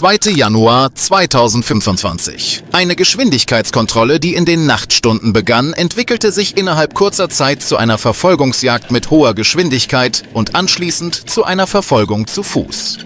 2. Januar 2025. Eine Geschwindigkeitskontrolle, die in den Nachtstunden begann, entwickelte sich innerhalb kurzer Zeit zu einer Verfolgungsjagd mit hoher Geschwindigkeit und anschließend zu einer Verfolgung zu Fuß.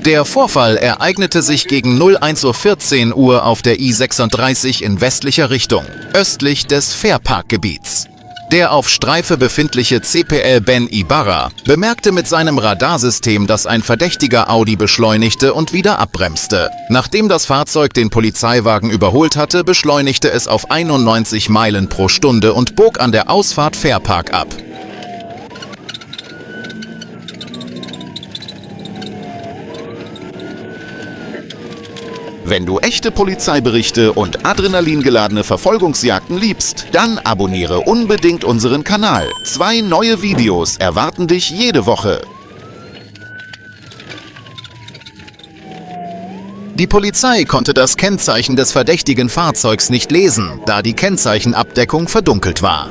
Der Vorfall ereignete sich gegen 01:14 Uhr auf der I-36 in westlicher Richtung, östlich des Fairpark-Gebiets. Der auf Streife befindliche CPL Ben Ibarra bemerkte mit seinem Radarsystem, dass ein verdächtiger Audi beschleunigte und wieder abbremste. Nachdem das Fahrzeug den Polizeiwagen überholt hatte, beschleunigte es auf 91 Meilen pro Stunde und bog an der Ausfahrt Fairpark ab. Wenn du echte Polizeiberichte und adrenalingeladene Verfolgungsjagden liebst, dann abonniere unbedingt unseren Kanal. 2 neue Videos erwarten dich jede Woche. Die Polizei konnte das Kennzeichen des verdächtigen Fahrzeugs nicht lesen, da die Kennzeichenabdeckung verdunkelt war.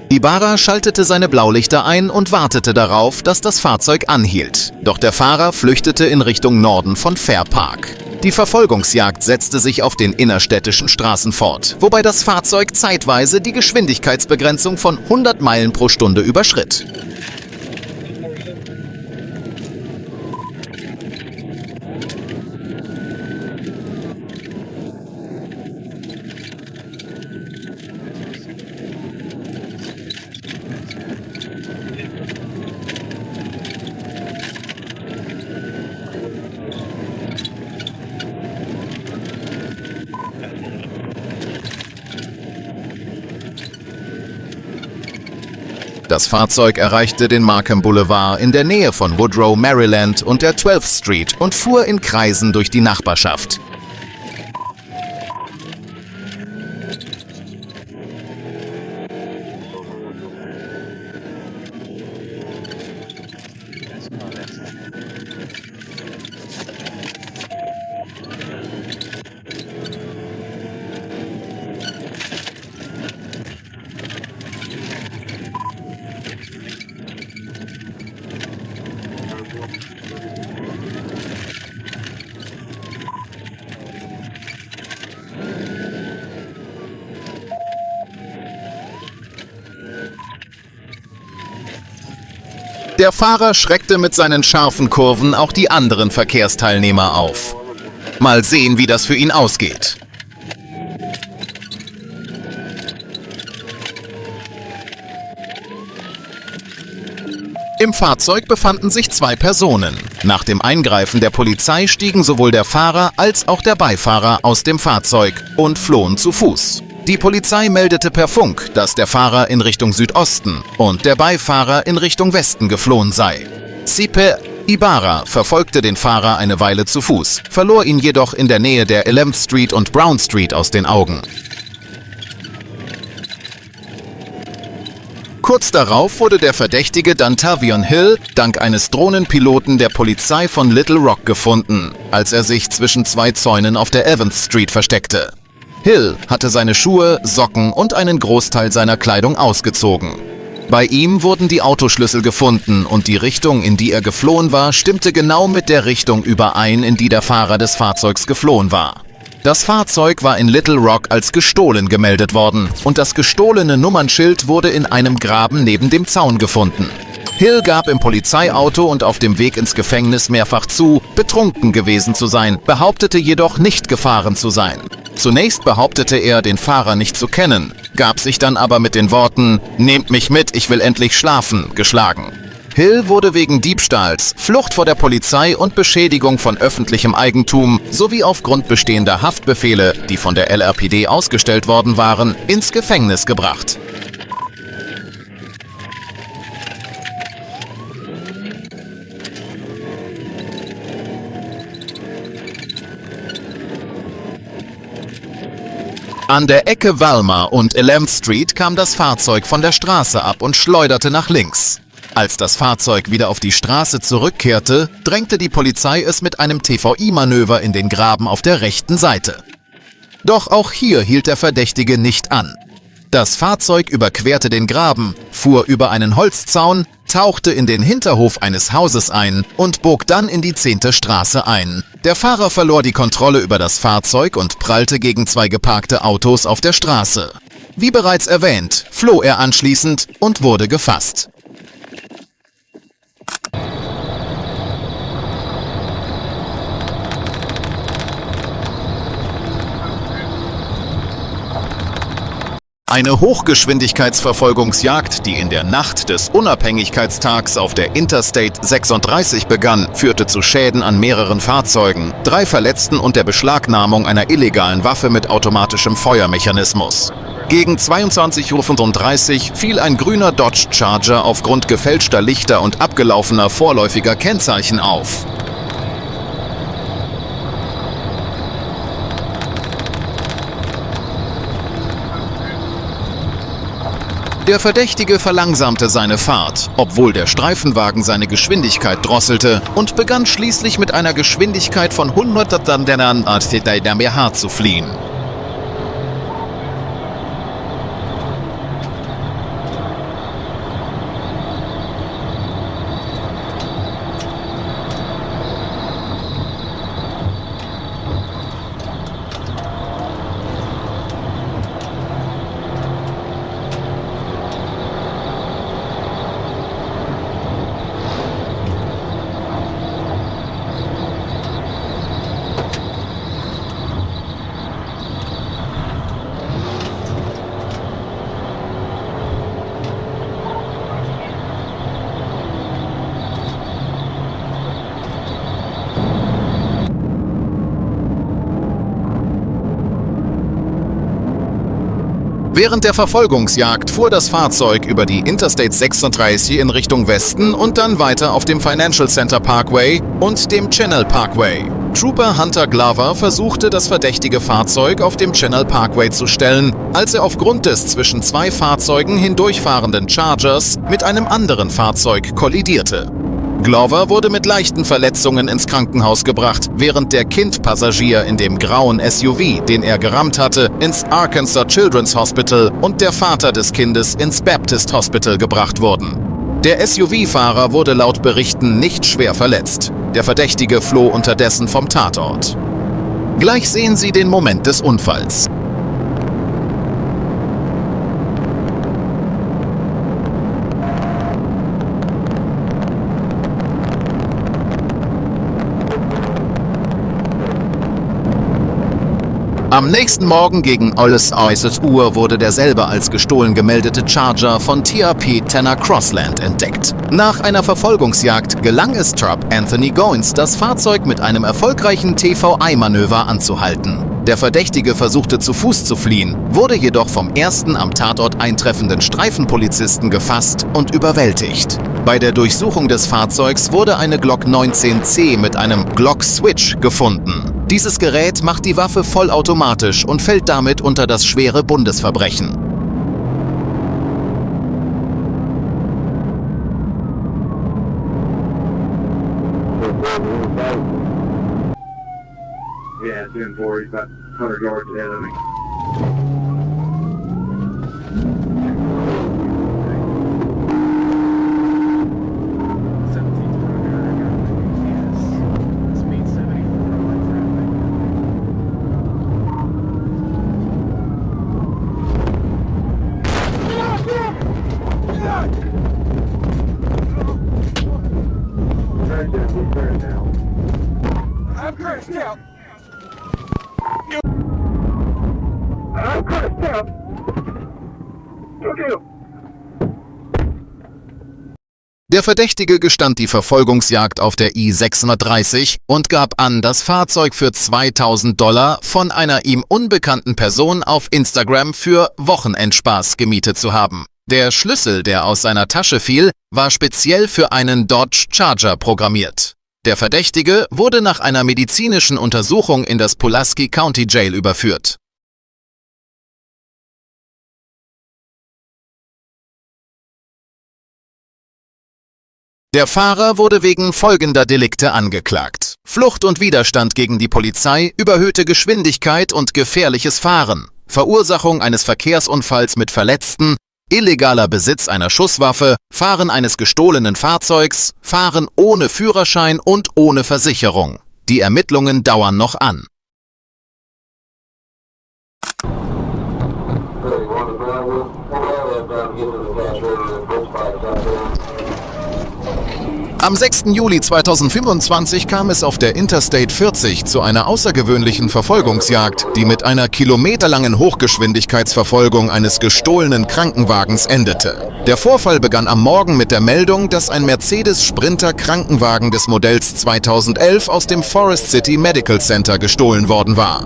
Ibarra schaltete seine Blaulichter ein und wartete darauf, dass das Fahrzeug anhielt. Doch der Fahrer flüchtete in Richtung Norden von Fairpark. Die Verfolgungsjagd setzte sich auf den innerstädtischen Straßen fort, wobei das Fahrzeug zeitweise die Geschwindigkeitsbegrenzung von 100 Meilen pro Stunde überschritt. Das Fahrzeug erreichte den Markham Boulevard in der Nähe von Woodrow, Maryland und der 12th Street und fuhr in Kreisen durch die Nachbarschaft. Der Fahrer schreckte mit seinen scharfen Kurven auch die anderen Verkehrsteilnehmer auf. Mal sehen, wie das für ihn ausgeht. Im Fahrzeug befanden sich 2 Personen. Nach dem Eingreifen der Polizei stiegen sowohl der Fahrer als auch der Beifahrer aus dem Fahrzeug und flohen zu Fuß. Die Polizei meldete per Funk, dass der Fahrer in Richtung Südosten und der Beifahrer in Richtung Westen geflohen sei. CP Ibarra verfolgte den Fahrer eine Weile zu Fuß, verlor ihn jedoch in der Nähe der 11th Street und Brown Street aus den Augen. Kurz darauf wurde der Verdächtige Dantavion Hill dank eines Drohnenpiloten der Polizei von Little Rock gefunden, als er sich zwischen 2 Zäunen auf der 11th Street versteckte. Hill hatte seine Schuhe, Socken und einen Großteil seiner Kleidung ausgezogen. Bei ihm wurden die Autoschlüssel gefunden und die Richtung, in die er geflohen war, stimmte genau mit der Richtung überein, in die der Fahrer des Fahrzeugs geflohen war. Das Fahrzeug war in Little Rock als gestohlen gemeldet worden und das gestohlene Nummernschild wurde in einem Graben neben dem Zaun gefunden. Hill gab im Polizeiauto und auf dem Weg ins Gefängnis mehrfach zu, betrunken gewesen zu sein, behauptete jedoch nicht gefahren zu sein. Zunächst behauptete er, den Fahrer nicht zu kennen, gab sich dann aber mit den Worten „Nehmt mich mit, ich will endlich schlafen" geschlagen. Hill wurde wegen Diebstahls, Flucht vor der Polizei und Beschädigung von öffentlichem Eigentum sowie aufgrund bestehender Haftbefehle, die von der LRPD ausgestellt worden waren, ins Gefängnis gebracht. An der Ecke Walmer und 11th Street kam das Fahrzeug von der Straße ab und schleuderte nach links. Als das Fahrzeug wieder auf die Straße zurückkehrte, drängte die Polizei es mit einem TVI-Manöver in den Graben auf der rechten Seite. Doch auch hier hielt der Verdächtige nicht an. Das Fahrzeug überquerte den Graben, fuhr über einen Holzzaun, tauchte in den Hinterhof eines Hauses ein und bog dann in die 10. Straße ein. Der Fahrer verlor die Kontrolle über das Fahrzeug und prallte gegen 2 geparkte Autos auf der Straße. Wie bereits erwähnt, floh er anschließend und wurde gefasst. Eine Hochgeschwindigkeitsverfolgungsjagd, die in der Nacht des Unabhängigkeitstags auf der Interstate 36 begann, führte zu Schäden an mehreren Fahrzeugen, 3 Verletzten und der Beschlagnahmung einer illegalen Waffe mit automatischem Feuermechanismus. Gegen 22:35 Uhr fiel ein grüner Dodge Charger aufgrund gefälschter Lichter und abgelaufener vorläufiger Kennzeichen auf. Der Verdächtige verlangsamte seine Fahrt, obwohl der Streifenwagen seine Geschwindigkeit drosselte, und begann schließlich mit einer Geschwindigkeit von 100 km/h zu fliehen. Während der Verfolgungsjagd fuhr das Fahrzeug über die Interstate 36 in Richtung Westen und dann weiter auf dem Financial Center Parkway und dem Channel Parkway. Trooper Hunter Glover versuchte, das verdächtige Fahrzeug auf dem Channel Parkway zu stellen, als er aufgrund des zwischen 2 Fahrzeugen hindurchfahrenden Chargers mit einem anderen Fahrzeug kollidierte. Glover wurde mit leichten Verletzungen ins Krankenhaus gebracht, während der Kindpassagier in dem grauen SUV, den er gerammt hatte, ins Arkansas Children's Hospital und der Vater des Kindes ins Baptist Hospital gebracht wurden. Der SUV-Fahrer wurde laut Berichten nicht schwer verletzt. Der Verdächtige floh unterdessen vom Tatort. Gleich sehen Sie den Moment des Unfalls. Am nächsten Morgen gegen 11 Uhr wurde derselbe als gestohlen gemeldete Charger von TRP Tanner Crossland entdeckt. Nach einer Verfolgungsjagd gelang es Trupp Anthony Goins, das Fahrzeug mit einem erfolgreichen TVI-Manöver anzuhalten. Der Verdächtige versuchte zu Fuß zu fliehen, wurde jedoch vom ersten am Tatort eintreffenden Streifenpolizisten gefasst und überwältigt. Bei der Durchsuchung des Fahrzeugs wurde eine Glock 19C mit einem Glock-Switch gefunden. Dieses Gerät macht die Waffe vollautomatisch und fällt damit unter das schwere Bundesverbrechen. Yeah, 10-4, he's about 100 yards ahead of me. I'm crashed out. I'm crashed out. Okay. Der Verdächtige gestand die Verfolgungsjagd auf der I-630 und gab an, das Fahrzeug für $2.000 von einer ihm unbekannten Person auf Instagram für Wochenendspaß gemietet zu haben. Der Schlüssel, der aus seiner Tasche fiel, war speziell für einen Dodge Charger programmiert. Der Verdächtige wurde nach einer medizinischen Untersuchung in das Pulaski County Jail überführt. Der Fahrer wurde wegen folgender Delikte angeklagt: Flucht und Widerstand gegen die Polizei, überhöhte Geschwindigkeit und gefährliches Fahren, Verursachung eines Verkehrsunfalls mit Verletzten, illegaler Besitz einer Schusswaffe, Fahren eines gestohlenen Fahrzeugs, Fahren ohne Führerschein und ohne Versicherung. Die Ermittlungen dauern noch an. Am 6. Juli 2025 kam es auf der Interstate 40 zu einer außergewöhnlichen Verfolgungsjagd, die mit einer kilometerlangen Hochgeschwindigkeitsverfolgung eines gestohlenen Krankenwagens endete. Der Vorfall begann am Morgen mit der Meldung, dass ein Mercedes Sprinter Krankenwagen des Modells 2011 aus dem Forest City Medical Center gestohlen worden war.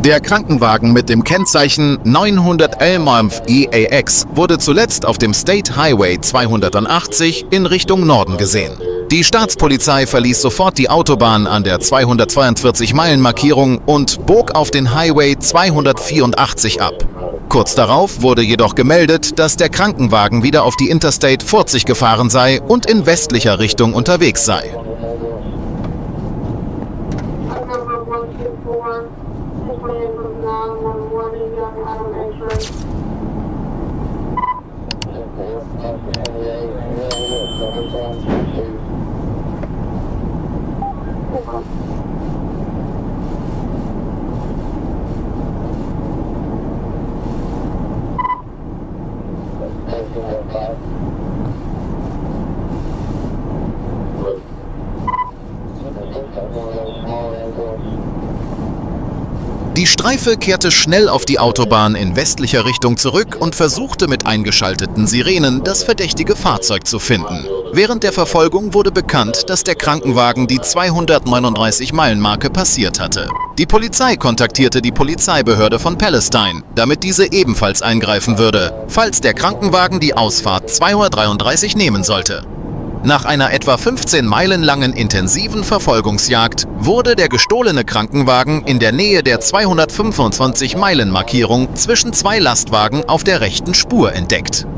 Der Krankenwagen mit dem Kennzeichen 900 Elmham EAX wurde zuletzt auf dem State Highway 280 in Richtung Norden gesehen. Die Staatspolizei verließ sofort die Autobahn an der 242-Meilen-Markierung und bog auf den Highway 284 ab. Kurz darauf wurde jedoch gemeldet, dass der Krankenwagen wieder auf die Interstate 40 gefahren sei und in westlicher Richtung unterwegs sei. Die Streife kehrte schnell auf die Autobahn in westlicher Richtung zurück und versuchte mit eingeschalteten Sirenen das verdächtige Fahrzeug zu finden. Während der Verfolgung wurde bekannt, dass der Krankenwagen die 239-Meilen-Marke passiert hatte. Die Polizei kontaktierte die Polizeibehörde von Palestine, damit diese ebenfalls eingreifen würde, falls der Krankenwagen die Ausfahrt 233 nehmen sollte. Nach einer etwa 15 Meilen langen intensiven Verfolgungsjagd wurde der gestohlene Krankenwagen in der Nähe der 225-Meilen-Markierung zwischen zwei Lastwagen auf der rechten Spur entdeckt.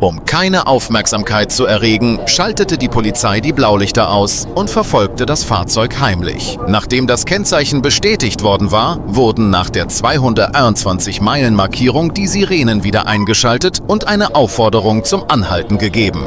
Um keine Aufmerksamkeit zu erregen, schaltete die Polizei die Blaulichter aus und verfolgte das Fahrzeug heimlich. Nachdem das Kennzeichen bestätigt worden war, wurden nach der 221-Meilen-Markierung die Sirenen wieder eingeschaltet und eine Aufforderung zum Anhalten gegeben.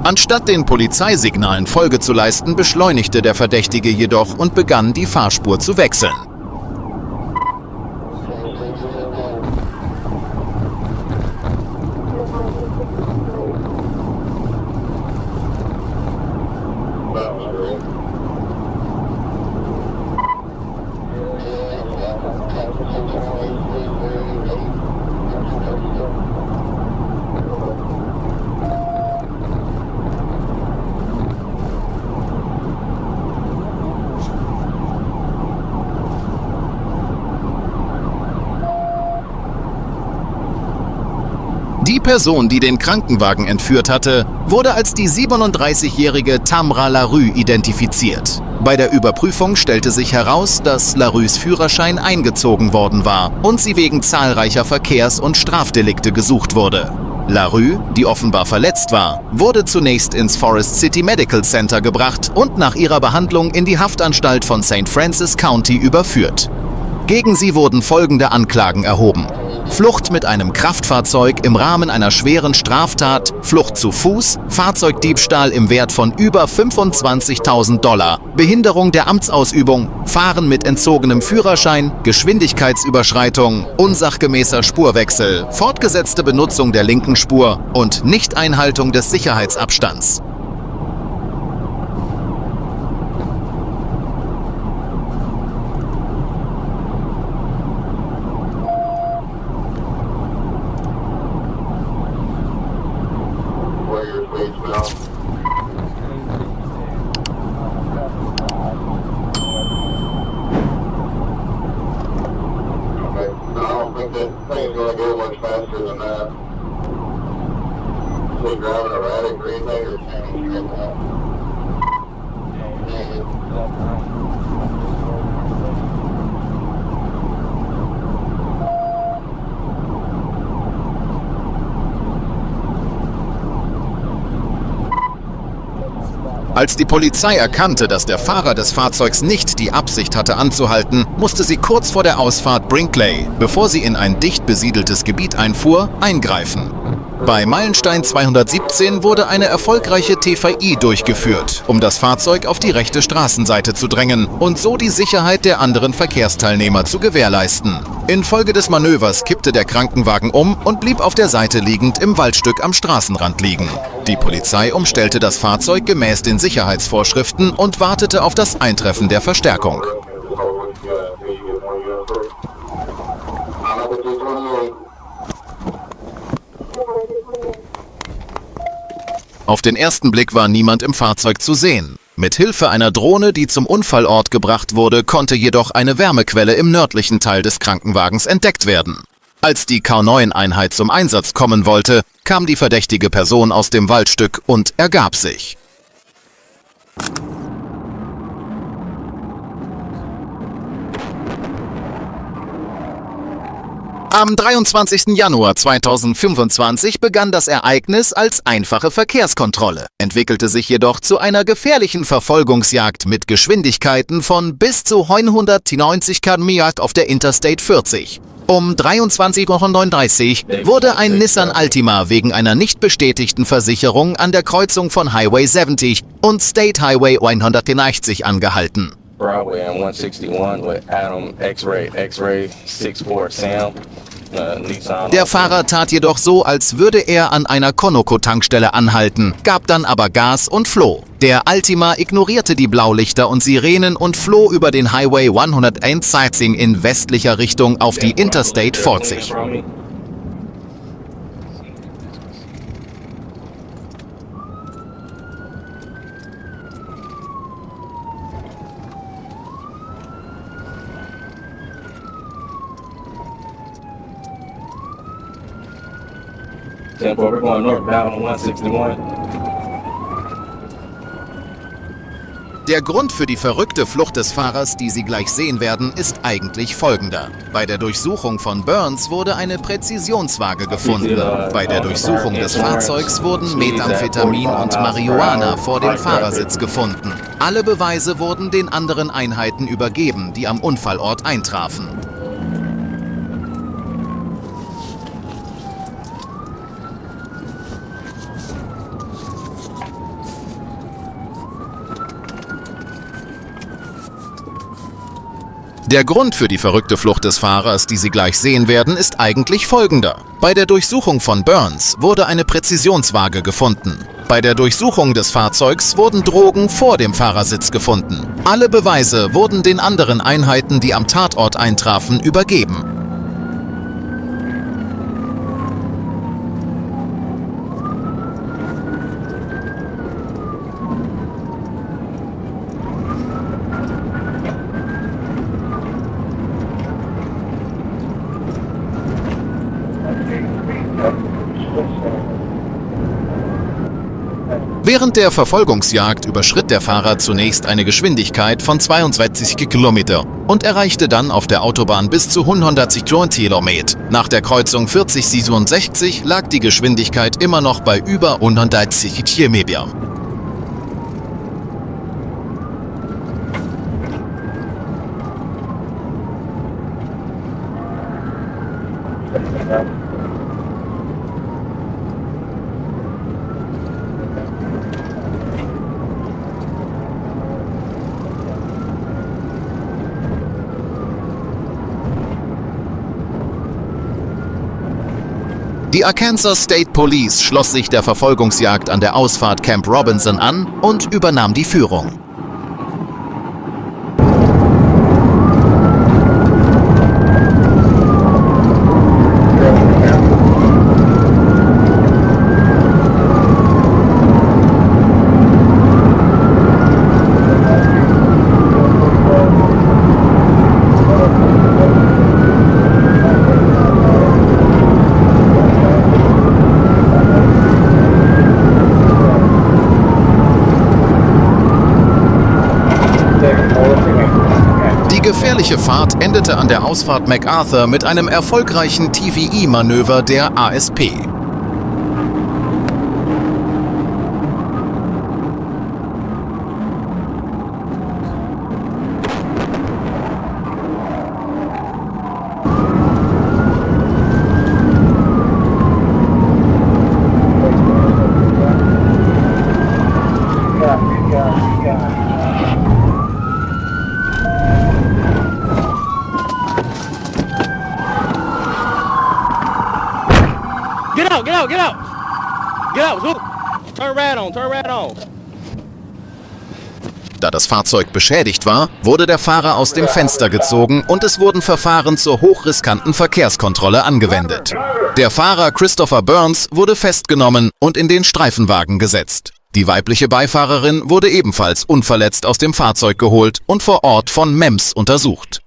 Anstatt den Polizeisignalen Folge zu leisten, beschleunigte der Verdächtige jedoch und begann, die Fahrspur zu wechseln. Person, die den Krankenwagen entführt hatte, wurde als die 37-jährige Tamra LaRue identifiziert. Bei der Überprüfung stellte sich heraus, dass LaRues Führerschein eingezogen worden war und sie wegen zahlreicher Verkehrs- und Strafdelikte gesucht wurde. LaRue, die offenbar verletzt war, wurde zunächst ins Forest City Medical Center gebracht und nach ihrer Behandlung in die Haftanstalt von St. Francis County überführt. Gegen sie wurden folgende Anklagen erhoben: Flucht mit einem Kraftfahrzeug im Rahmen einer schweren Straftat, Flucht zu Fuß, Fahrzeugdiebstahl im Wert von über $25.000, Behinderung der Amtsausübung, Fahren mit entzogenem Führerschein, Geschwindigkeitsüberschreitung, unsachgemäßer Spurwechsel, fortgesetzte Benutzung der linken Spur und Nichteinhaltung des Sicherheitsabstands. Als die Polizei erkannte, dass der Fahrer des Fahrzeugs nicht die Absicht hatte anzuhalten, musste sie kurz vor der Ausfahrt Brinkley, bevor sie in ein dicht besiedeltes Gebiet einfuhr, eingreifen. Bei Meilenstein 217 wurde eine erfolgreiche TVI durchgeführt, um das Fahrzeug auf die rechte Straßenseite zu drängen und so die Sicherheit der anderen Verkehrsteilnehmer zu gewährleisten. Infolge des Manövers kippte der Krankenwagen um und blieb auf der Seite liegend im Waldstück am Straßenrand liegen. Die Polizei umstellte das Fahrzeug gemäß den Sicherheitsvorschriften und wartete auf das Eintreffen der Verstärkung. Auf den ersten Blick war niemand im Fahrzeug zu sehen. Mit Hilfe einer Drohne, die zum Unfallort gebracht wurde, konnte jedoch eine Wärmequelle im nördlichen Teil des Krankenwagens entdeckt werden. Als die K9-Einheit zum Einsatz kommen wollte, kam die verdächtige Person aus dem Waldstück und ergab sich. Am 23. Januar 2025 begann das Ereignis als einfache Verkehrskontrolle, entwickelte sich jedoch zu einer gefährlichen Verfolgungsjagd mit Geschwindigkeiten von bis zu 190 km/h auf der Interstate 40. Um 23:39 Uhr wurde ein Nissan Altima wegen einer nicht bestätigten Versicherung an der Kreuzung von Highway 70 und State Highway 180 angehalten. Broadway and 161 with Adam X-Ray 64 Sam. Der Fahrer tat jedoch so, als würde er an einer Conoco-Tankstelle anhalten, gab dann aber Gas und floh. Der Altima ignorierte die Blaulichter und Sirenen und floh über den Highway 101 Sightseeing in westlicher Richtung auf die Interstate 40. Tempo, we're going northbound on 161. Der Grund für die verrückte Flucht des Fahrers, die Sie gleich sehen werden, ist eigentlich folgender. Bei der Durchsuchung von Burns wurde eine Präzisionswaage gefunden. Bei der Durchsuchung des Fahrzeugs wurden Methamphetamin und Marihuana vor dem Fahrersitz gefunden. Alle Beweise wurden den anderen Einheiten übergeben, die am Unfallort eintrafen. Der Grund für die verrückte Flucht des Fahrers, die Sie gleich sehen werden, ist eigentlich folgender. Bei der Durchsuchung von Burns wurde eine Präzisionswaage gefunden. Bei der Durchsuchung des Fahrzeugs wurden Drogen vor dem Fahrersitz gefunden. Alle Beweise wurden den anderen Einheiten, die am Tatort eintrafen, übergeben. Während der Verfolgungsjagd überschritt der Fahrer zunächst eine Geschwindigkeit von 62 Kilometer und erreichte dann auf der Autobahn bis zu 110 Kilometer. Nach der Kreuzung 4067 lag die Geschwindigkeit immer noch bei über 110 Kilometer. Die Arkansas State Police schloss sich der Verfolgungsjagd an der Ausfahrt Camp Robinson an und übernahm die Führung. Die gefährliche Fahrt endete an der Ausfahrt MacArthur mit einem erfolgreichen TVE-Manöver der ASP. Get out, get out, get out! Get out, Zoom! Turn right on, turn right on. Da das Fahrzeug beschädigt war, wurde der Fahrer aus dem Fenster gezogen und es wurden Verfahren zur hochriskanten Verkehrskontrolle angewendet. Der Fahrer Christopher Burns wurde festgenommen und in den Streifenwagen gesetzt. Die weibliche Beifahrerin wurde ebenfalls unverletzt aus dem Fahrzeug geholt und vor Ort von MEMS untersucht.